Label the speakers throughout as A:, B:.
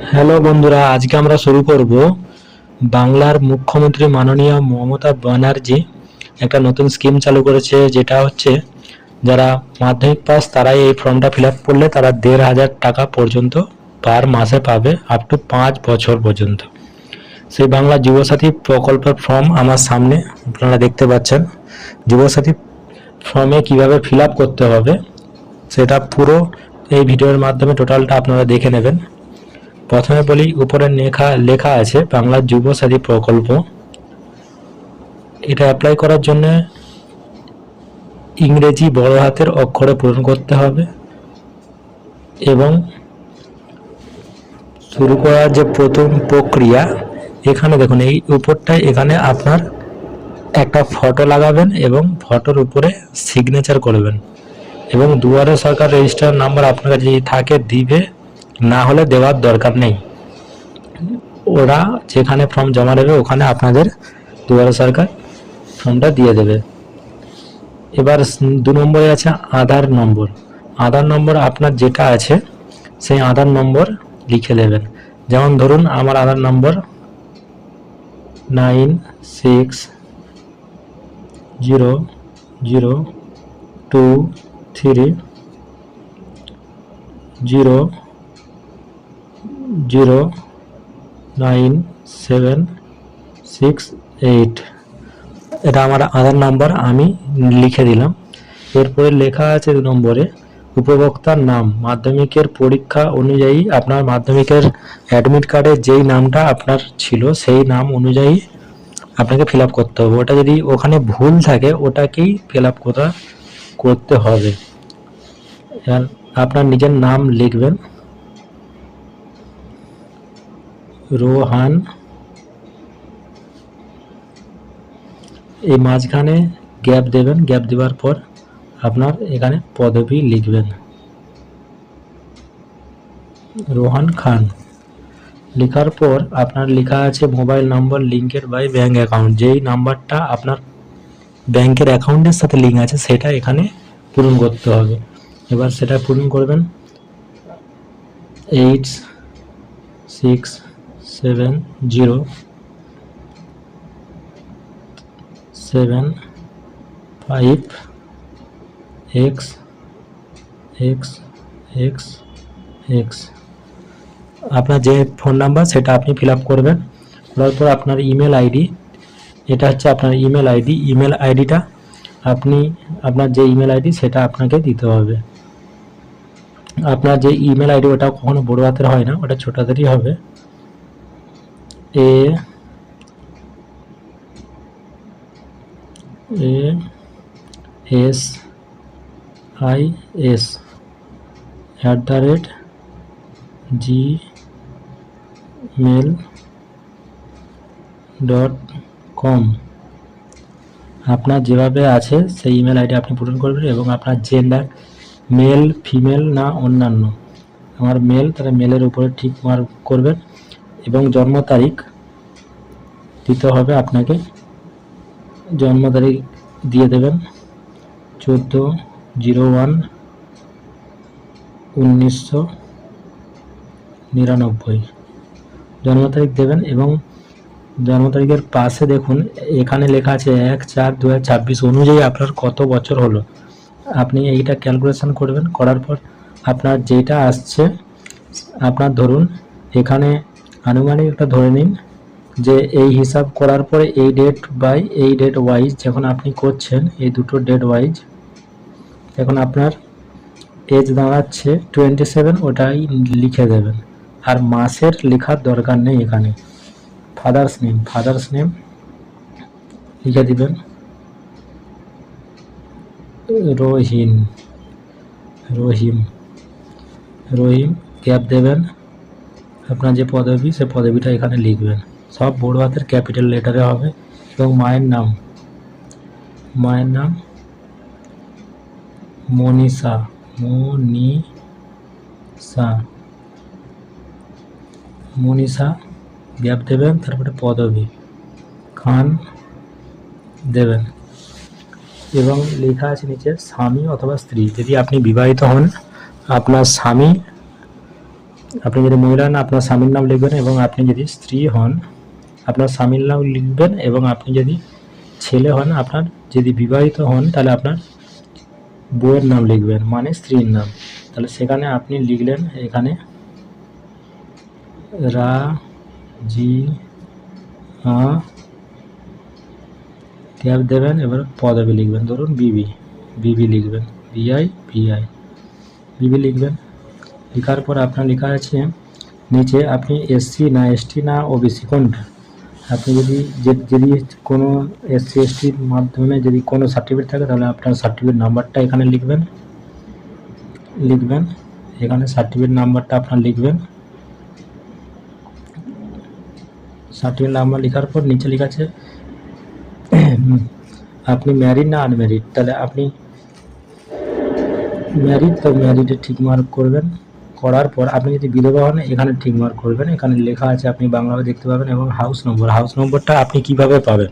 A: Hello বন্ধুরা, আজকে আমরা শুরু করব বাংলার মুখ্যমন্ত্রী মাননীয় মমতা ব্যানার্জি একটা নতুন স্কিম চালু করেছে, যেটা হচ্ছে যারা মাধ্যমিক পাস তারাই এই ফর্মটা ফিল আপ করলে তারা ১,৫০০ টাকা পর্যন্ত পার মাসে পাবে, আপ টু ৫ বছর পর্যন্ত। সেই বাংলা যুবসাথী প্রকল্পের ফর্ম আমার সামনে আপনারা দেখতে পাচ্ছেন। যুবসাথী ফর্মে কিভাবে ফিল আপ করতে হবে সেটা পুরো এই ভিডিওর মাধ্যমে টোটালটা আপনারা দেখে নেবেন। প্রথমে বলি, উপরে লেখা আছে বাংলা যুবসাথী প্রকল্প। এটা অ্যাপ্লাই করার জন্য ইংরেজি বড় হাতের অক্ষরে পূরণ করতে হবে এবং শুরু করার যে প্রথম প্রক্রিয়া, এখানে দেখুন এই উপরটায় এখানে আপনার একটা ফটো লাগাবেন এবং ফটোর উপরে সিগনেচার করবেন এবং দুয়ারে সরকার রেজিস্টার নাম্বার আপনার কাছে যদি থাকে দিবে, না হলে দেওয়ার দরকার নেই। ওরা যেখানে ফর্ম জমা দেবে ওখানে আপনাদের দুয়ারে সরকার ফর্মটা দিয়ে দেবে। এবার ২ নম্বরে আছে আধার নম্বর। আধার নম্বর আপনার যেটা আছে সেই আধার নম্বর লিখে দেবেন। যেমন ধরুন আমার আধার নম্বর 9602300976 এটা আমার আধার নাম্বার, আমি লিখে দিলাম। এরপরে লেখা আছে ২ নম্বরে উপভোক্তার নাম। মাধ্যমিকের পরীক্ষা অনুযায়ী আপনার মাধ্যমিকের অ্যাডমিট কার্ডে যেই নামটা আপনার ছিল সেই নাম অনুযায়ী আপনাকে ফিল আপ করতে হবে। ওটা যদি ওখানে ভুল থাকে ওটাকেই ফিল আপ করতে হবে। আর আপনার নিজের নাম লিখবেন রোহান, এই মাঝখানে গ্যাপ দেবেন। গ্যাপ দেওয়ার পর আপনার এখানে পদবি লিখবেন রোহান খান। লেখার পর আপনার লেখা আছে মোবাইল নম্বর লিঙ্কের বাই ব্যাঙ্ক অ্যাকাউন্ট। যেই নাম্বারটা আপনার ব্যাংকের অ্যাকাউন্টের সাথে লিঙ্ক আছে সেটা এখানে পূরণ করতে হবে। এবার সেটা পূরণ করবেন 867075XX আপনার যে ফোন নাম্বার সেটা আপনি ফিল আপ করবেন। করার পর আপনার ইমেল আইডি, এটা হচ্ছে আপনার ইমেল আইডি। ইমেল আইডিটা আপনার যে ইমেল আইডি সেটা আপনাকে দিতে হবে। আপনার যে ইমেল আইডি ওটা কখনো বড় হাতের হয় না, ওটা ছোট হাতেরই হবে। ASIS@gmail.com আপনার যেভাবে আছে সেই ইমেল আইডি আপনি পূরণ করবেন এবং আপনার জেন্ডার মেল, ফিমেল না অন্যান্য। আমার মেল, তাহলে মেলের উপরে ঠিক মার্ক করবেন এবং জন্ম তারিখ দিতে হবে আপনাকে। জন্ম তারিখ দিয়ে দেবেন 14/01/1999 জন্ম তারিখ দেবেন এবং জন্ম তারিখের পাশে দেখুন এখানে লেখা আছে 1/4/2026 অনুযায়ী আপনার কত বছর হলো। আপনি এইটা ক্যালকুলেশন করবেন। করার পর আপনার যেটা আসছে, আপনার ধরুন এখানে আনুমানিক একটা ধরে নিন যে এই হিসাব করার পরে এই ডেট বাই এই ডেট ওয়াইজ যখন আপনি করছেন, এই দুটো ডেট ওয়াইজ এখন আপনার এজ দাঁড়াচ্ছে 27, ওটাই লিখে দেবেন। আর মাসের লেখার দরকার নেই এখানে। ফাদার্স নেম লিখে দিবেন রহিম। গ্যাপ দেবেন। আপনার যে পদবি সে পদবিটা এখানে লিখবেন, সব বড় হাতের ক্যাপিটাল লেটারে হবে। এবং মায়ের নাম মনীষা গ্যাপ দেবেন। তারপরে পদবি খান দেবেন এবং লেখা আছে নিচে স্বামী অথবা স্ত্রী। যদি আপনি বিবাহিত হন আপনার স্বামী আপনি যদি মহিলা হন আপনার স্বামীর নাম লিখবেন, এবং আপনি যদি স্ত্রী হন আপনার স্বামীর নাম লিখবেন, এবং আপনি যদি ছেলে হন, আপনার যদি বিবাহিত হন তাহলে আপনার বউয়ের নাম লিখবেন, মানে স্ত্রীর নাম। তাহলে সেখানে আপনি লিখলেন এখানে জি ক্যাপ দেবেন, এবার পদবি লিখবেন, ধরুন বিবি লিখবেন, বিবি লিখবেন। লেখার পর আপনার লেখা আছে নিচে আপনি এসসি না এসটি না ওবিসি কোনটা। আপনি যদি কোনো এসসি এসটির মাধ্যমে যদি কোনো সার্টিফিকেট থাকে তাহলে আপনার সার্টিফিকেট নাম্বারটা এখানে লিখবেন, এখানে সার্টিফিকেট নাম্বারটা আপনার লিখবেন। সার্টিফিকেট নাম্বার লেখার পর নিচে লেখা আছে আপনি ম্যারিড না আনম্যারিড। তাহলে আপনি ম্যারিড, তো ম্যারিডে ঠিক মার্ক করবেন। করার পর আপনি যদি বিধবা হন এখানে ঠিক মার্ক করবেন। এখানে লেখা আছে আপনি বাংলাভাবে দেখতে পাবেন। এবং হাউস নম্বরটা আপনি কিভাবে পাবেন,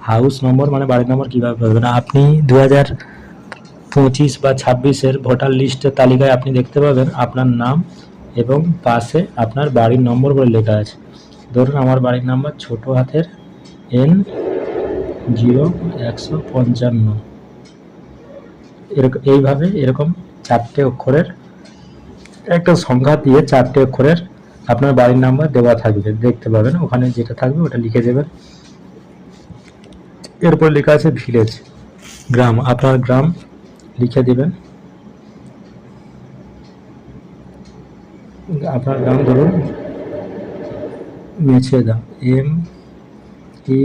A: হাউস নম্বর মানে বাড়ির নম্বর কীভাবে পাবেন, আপনি 2025 বা 26-এর ভোটার লিস্টের তালিকায় আপনি দেখতে পাবেন আপনার নাম এবং পাশে আপনার বাড়ির নম্বর বলে লেখা আছে। ধরুন আমার বাড়ির নাম্বার ছোট হাতের N0155, এইভাবে এরকম 4টে অক্ষরের একটা সংখ্যা দিয়ে 4টে অক্ষরের আপনার বাড়ির নাম্বার দেওয়া থাকবে, দেখতে পাবেন। ওখানে যেটা থাকবে ওটা লিখে দেবেন। এরপর লেখা আছে ভিলেজ, গ্রাম, আপনার গ্রাম লিখে দেবেন। আপনার গ্রাম ধরুন মেছেদা, MECHE,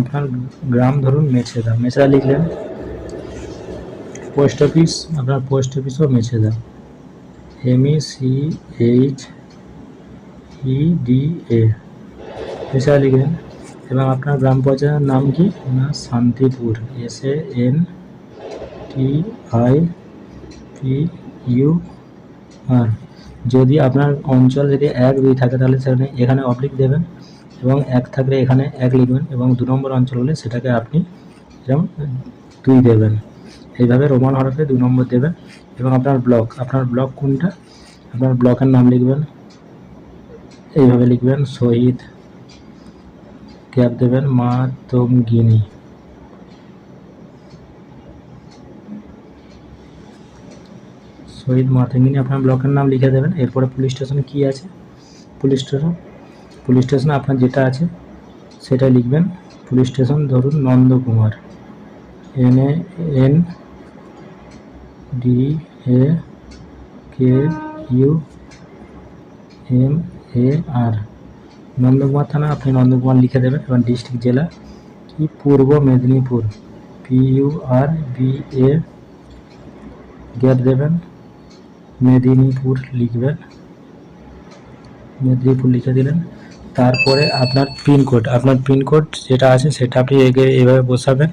A: আপনার গ্রাম ধরুন মেছেদা লিখলেন। পোস্ট অফিস, আপনার পোস্ট অফিসও মেছেদা, MECHEDA মেছেদা লিখলেন। এবং আপনার গ্রাম পঞ্চায়েতের নাম কি না শান্তিপুর, SANTIPUR। যদি আপনার অঞ্চল যদি 1, 2 থাকে তাহলে সেখানে এখানে অবলিক দেবেন, এবং 1 থাকলে এখানে 1 লিখবেন, এবং 2 নম্বর অঞ্চল হলে সেটাকে আপনি এরকম 2 দেবেন। এইভাবে রোমান হরফে 2 নম্বর দেবেন। এবং আপনার ব্লক কোনটা, আপনার ব্লকের নাম লিখবেন, এইভাবে লিখবেন শহীদ, ক্যাপ দেবেন মাতঙ্গিনী, শহীদ মাতঙ্গিনী আপনার ব্লকের নাম লিখে দেবেন। এরপরে পুলিশ স্টেশনে কি আছে, পুলিশ স্টেশনে আপনার যেটা আছে সেটা লিখবেন। পুলিশ স্টেশন ধরুন নন্দকুমার, NNDAKUMAR, নন্দকুমার থানা আপনি নন্দকুমার লিখে দেবেন। এবং ডিস্ট্রিক্ট জেলা কি পূর্ব মেদিনীপুর, PURBA, গ্যাপ দেবেন, মেদিনীপুর লিখবেন, মেদিনীপুর লিখে দিলেন। তারপরে আপনার পিনকোড যেটা আছে সেটা আপনি এইভাবে বসাবেন।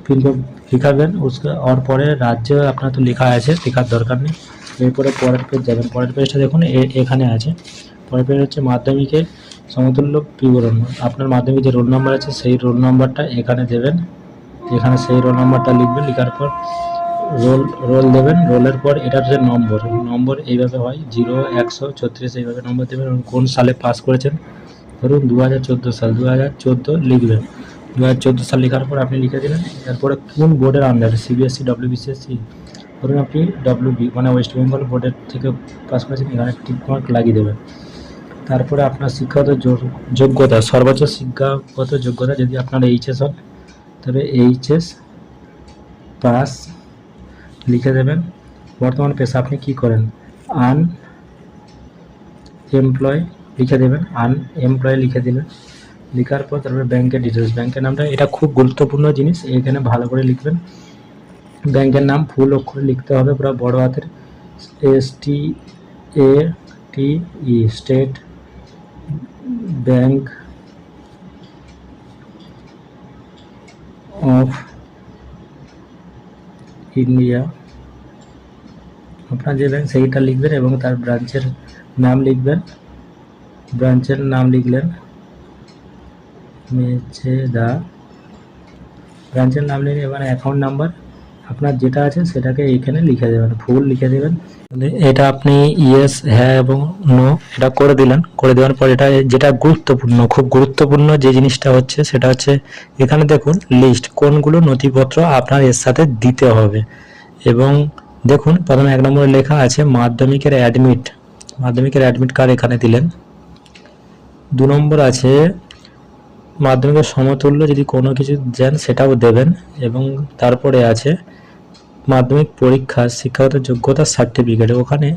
A: পিনকোড লিখাবেন और পরে রাজ্য আপনার তো লেখা আছে, লেখার দরকার নেই। এরপরে পরের পেজ যাবেন। পরের পেজটা দেখুন এখানে আছে। পরের পেজ হচ্ছে মাধ্যমিকের সমতুল্য বিবরণ। আপনার মাধ্যমিক যে রোল নাম্বার আছে সেই রোল নাম্বারটা এখানে দেবেন, এখানে সেই রোল নাম্বারটা লিখবেন। লেখার পর রোল দেবেন। রোলের পর এটার যে নম্বর এইভাবে হয় 0, 136 এইভাবে নম্বর দেবেন। এবং কোন সালে পাস করেছেন, ধরুন 2014 সাল, 2014 লিখবেন। 2014 সাল লেখার পর আপনি লিখে দিলেন। এরপরে কোন বোর্ডের আন্ডারে, CBSE, WBCSE, ধরুন আপনি WB মানে ওয়েস্ট বেঙ্গল বোর্ডের থেকে পাস করেছেন, এখানে টিক মার্ক লাগিয়ে দেবেন। তারপরে আপনার শিক্ষাগত যোগ্যতা, সর্বোচ্চ শিক্ষাগত যোগ্যতা যদি আপনার HS হন তবে HS পাস লিখে দেবেন। বর্তমান পেশা আপনি কি করেন, আনএমপ্লয় লিখে দেবেন, আনএমপ্লয় লিখে দিলেন। লেখার পর তারপরে ব্যাংকের ডিটেলস, ব্যাংকের নামটা এটা খুব গুরুত্বপূর্ণ জিনিস, এখানে ভালো করে লিখবেন। ব্যাংকের নাম ফুল অক্ষরে লিখতে হবে, পুরো বড় হাতের, STATE, state bank of India. আপনার যে ব্যাংক সেইটা লিখবেন এবং তার ব্রাঞ্চের নাম লিখবেন। লিখলেন। মেচেদা ব্রাঞ্চের নাম লিখে এবার অ্যাকাউন্ট নাম্বার আপনার যেটা আছে সেটাকে এইখানে লিখে দেবেন, ফুল লিখে দেবেন। এটা আপনি ইয়েস, হ্যাঁ এবং নো এটা করে দিলেন। করে দেওয়ার পর এটা যেটা গুরুত্বপূর্ণ, খুব গুরুত্বপূর্ণ যে জিনিসটা হচ্ছে সেটা হচ্ছে এখানে দেখুন লিস্ট কোনগুলো নথিপত্র আপনার এর সাথে দিতে হবে। এবং দেখুন প্রথমে 1 নম্বরে লেখা আছে মাধ্যমিকের অ্যাডমিট কার্ড এখানে দিলেন। 2 নম্বর আছে মাধ্যমিকের সমতুল্য যদি কোনো কিছু দেন সেটাও দেবেন। এবং তারপরে আছে মাধ্যমিক পরীক্ষা শিক্ষাগত যোগ্যতা সার্টিফিকেট, ওখানে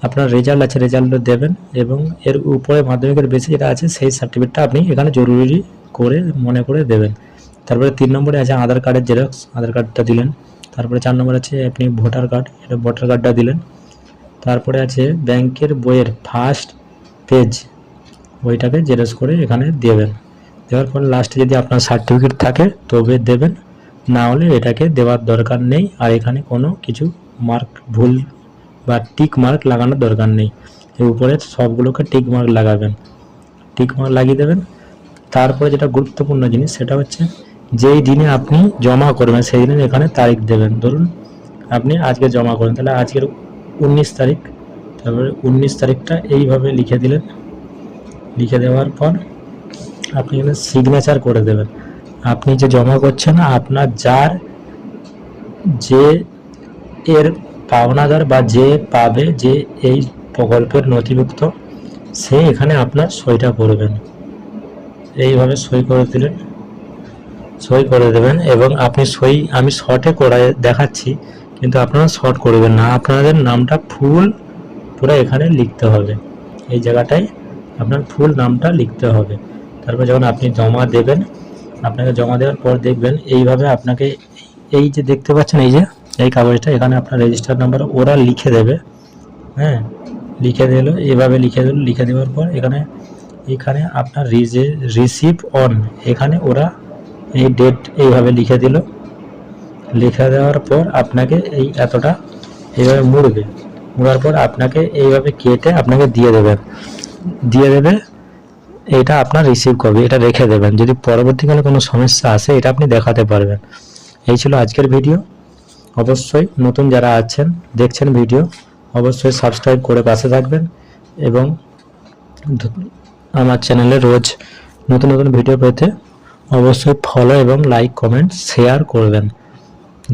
A: আপনার রেজাল্ট আছে রেজাল্টও দেবেন। এবং এর উপরে মাধ্যমিকের বেশি যেটা আছে সেই সার্টিফিকেটটা আপনি এখানে জরুরি করে মনে করে দেবেন। তারপরে 3 নম্বরে আছে আধার কার্ডের জেরক্স, আধার কার্ডটা দিলেন। তারপরে 4 নম্বরে আছে আপনি ভোটার কার্ড, এটা ভোটার কার্ডটা দিলেন। তারপরে আছে ব্যাংকের বইয়ের ফার্স্ট পেজ, ওইটাকে জেরক্স করে এখানে দেবেন। দেওয়ার পর লাস্টে যদি আপনার সার্টিফিকেট থাকে তবে দেবেন, না হলে এটাকে দেওয়ার দরকার নেই। আর এখানে কোনো কিছু মার্ক ভুল বা টিক মার্ক লাগানোর দরকার নেই, এর উপরে সবগুলোকে টিক মার্ক লাগাবেন, টিক মার্ক লাগিয়ে দেবেন। তারপরে যেটা গুরুত্বপূর্ণ জিনিস সেটা হচ্ছে যেই দিনে আপনি জমা করবেন সেই দিনে এখানে তারিখ দেবেন। ধরুন আপনি আজকে জমা করেন, তাহলে আজকের 19 তারিখ, তারপরে 19 তারিখটা এইভাবে লিখে দিলেন। লিখে দেওয়ার পর আপনি এখানে সিগনেচার করে দেবেন। আপনি যে জমা করছেন আপনার যার যে এর পাওনাদার বা যে পাবে যে এই প্রকল্পের নথিভুক্ত, সে এখানে আপনার সইটা করবেন। এইভাবে সই করে দিলেন, সই করে দেবেন। এবং আপনি সই আমি শর্টে করে দেখাচ্ছি, কিন্তু আপনারা শর্ট করবেন না, আপনাদের নামটা ফুল পুরো এখানে লিখতে হবে। এই জায়গাটায় আপনার ফুল নামটা লিখতে হবে। তারপর যখন আপনি জমা দেবেন, আপনাকে জমা দেওয়ার পর দেখবেন এইভাবে আপনাকে এই যে দেখতে পাচ্ছেন এই কাগজটা, এখানে আপনার রেজিস্টার নাম্বার ওরা লিখে দেবে। হ্যাঁ, লিখে দিল, এভাবে লিখে দেওয়ার পর এখানে আপনার রিসিভ অন, এখানে ওরা এই ডেট এইভাবে লিখে দিল। লিখে দেওয়ার পর আপনাকে এই এতটা এইভাবে মুড়ার পর আপনাকে এইভাবে কেটে আপনাকে দিয়ে দেবে। এটা আপনার রিসিভ কপি, এটা রেখে দেবেন, যদি পরবর্তীকালে কোনো সমস্যা আসে এটা আপনি দেখাতে পারবেন। এই ছিল আজকের ভিডিও। অবশ্যই নতুন যারা আছেন দেখছেন ভিডিও, অবশ্যই সাবস্ক্রাইব করে পাশে থাকবেন এবং আমার চ্যানেলে রোজ নতুন নতুন ভিডিও পেতে অবশ্যই ফলো এবং লাইক কমেন্ট শেয়ার করবেন।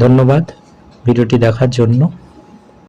A: ধন্যবাদ ভিডিওটি দেখার জন্য।